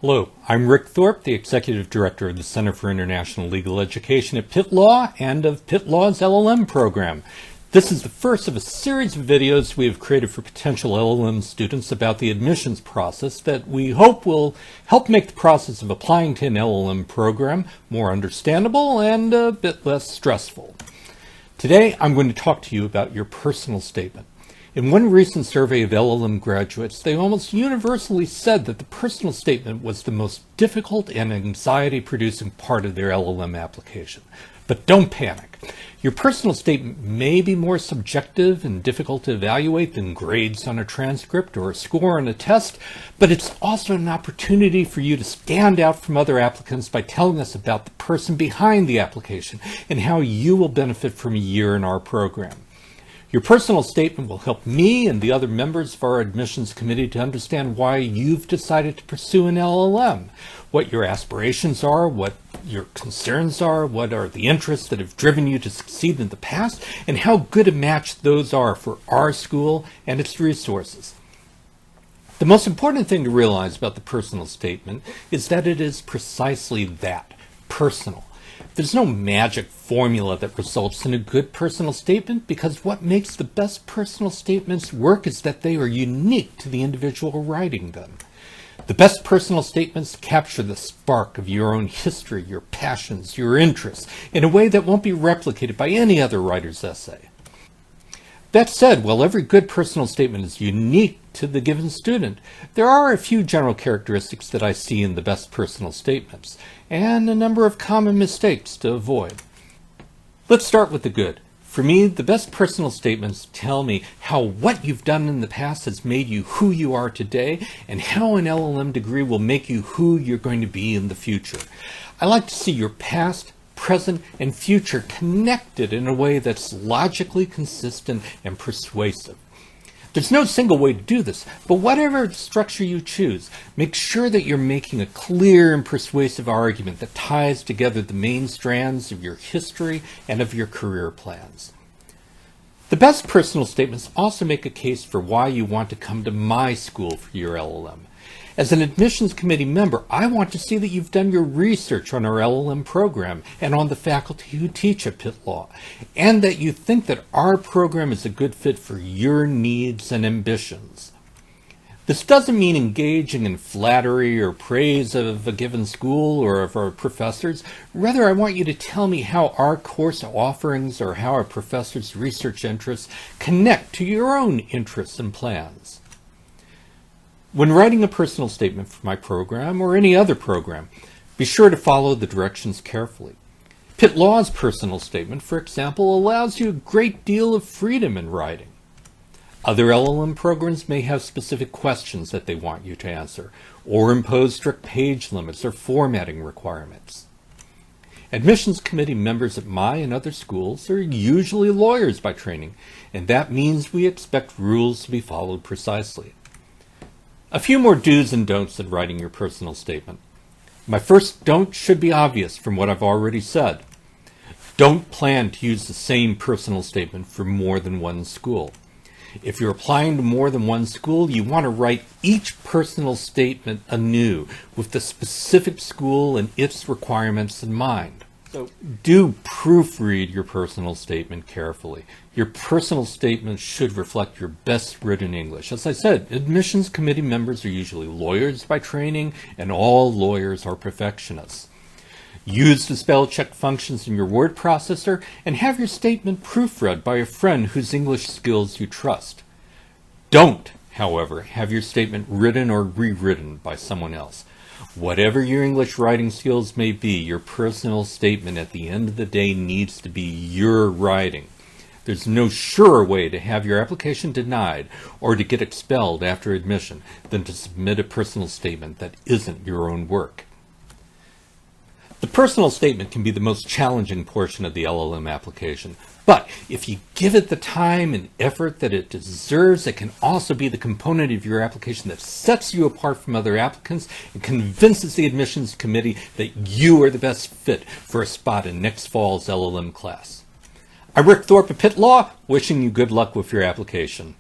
Hello, I'm Rick Thorpe, the Executive Director of the Center for International Legal Education at Pitt Law and of Pitt Law's LLM program. This is the first of a series of videos we have created for potential LLM students about the admissions process that we hope will help make the process of applying to an LLM program more understandable and a bit less stressful. Today, I'm going to talk to you about your personal statement. In one recent survey of LLM graduates, they almost universally said that the personal statement was the most difficult and anxiety-producing part of their LLM application. But don't panic. Your personal statement may be more subjective and difficult to evaluate than grades on a transcript or a score on a test, but it's also an opportunity for you to stand out from other applicants by telling us about the person behind the application and how you will benefit from a year in our program. Your personal statement will help me and the other members of our admissions committee to understand why you've decided to pursue an LLM, what your aspirations are, what your concerns are, what are the interests that have driven you to succeed in the past, and how good a match those are for our school and its resources. The most important thing to realize about the personal statement is that it is precisely that, personal. There's no magic formula that results in a good personal statement because what makes the best personal statements work is that they are unique to the individual writing them. The best personal statements capture the spark of your own history, your passions, your interests, in a way that won't be replicated by any other writer's essay. That said, while every good personal statement is unique to the given student, there are a few general characteristics that I see in the best personal statements, and a number of common mistakes to avoid. Let's start with the good. For me, the best personal statements tell me how what you've done in the past has made you who you are today, and how an LLM degree will make you who you're going to be in the future. I like to see your past, present, and future connected in a way that's logically consistent and persuasive. There's no single way to do this, but whatever structure you choose, make sure that you're making a clear and persuasive argument that ties together the main strands of your history and of your career plans. The best personal statements also make a case for why you want to come to my school for your LLM. As an admissions committee member, I want to see that you've done your research on our LLM program and on the faculty who teach at Pitt Law, and that you think that our program is a good fit for your needs and ambitions. This doesn't mean engaging in flattery or praise of a given school or of our professors. Rather, I want you to tell me how our course offerings or how our professors' research interests connect to your own interests and plans. When writing a personal statement for my program or any other program, be sure to follow the directions carefully. Pitt Law's personal statement, for example, allows you a great deal of freedom in writing. Other LLM programs may have specific questions that they want you to answer, or impose strict page limits or formatting requirements. Admissions committee members at my and other schools are usually lawyers by training, and that means we expect rules to be followed precisely. A few more do's and don'ts in writing your personal statement. My first don't should be obvious from what I've already said. Don't plan to use the same personal statement for more than one school. If you're applying to more than one school, you want to write each personal statement anew with the specific school and its requirements in mind. So do proofread your personal statement carefully. Your personal statement should reflect your best written English. As I said, admissions committee members are usually lawyers by training, and all lawyers are perfectionists. Use the spell check functions in your word processor and have your statement proofread by a friend whose English skills you trust. Don't, however, have your statement written or rewritten by someone else. Whatever your English writing skills may be, your personal statement at the end of the day needs to be your writing. There's no surer way to have your application denied or to get expelled after admission than to submit a personal statement that isn't your own work. The personal statement can be the most challenging portion of the LLM application, but if you give it the time and effort that it deserves, it can also be the component of your application that sets you apart from other applicants and convinces the admissions committee that you are the best fit for a spot in next fall's LLM class. I'm Rick Thorpe of Pitt Law, wishing you good luck with your application.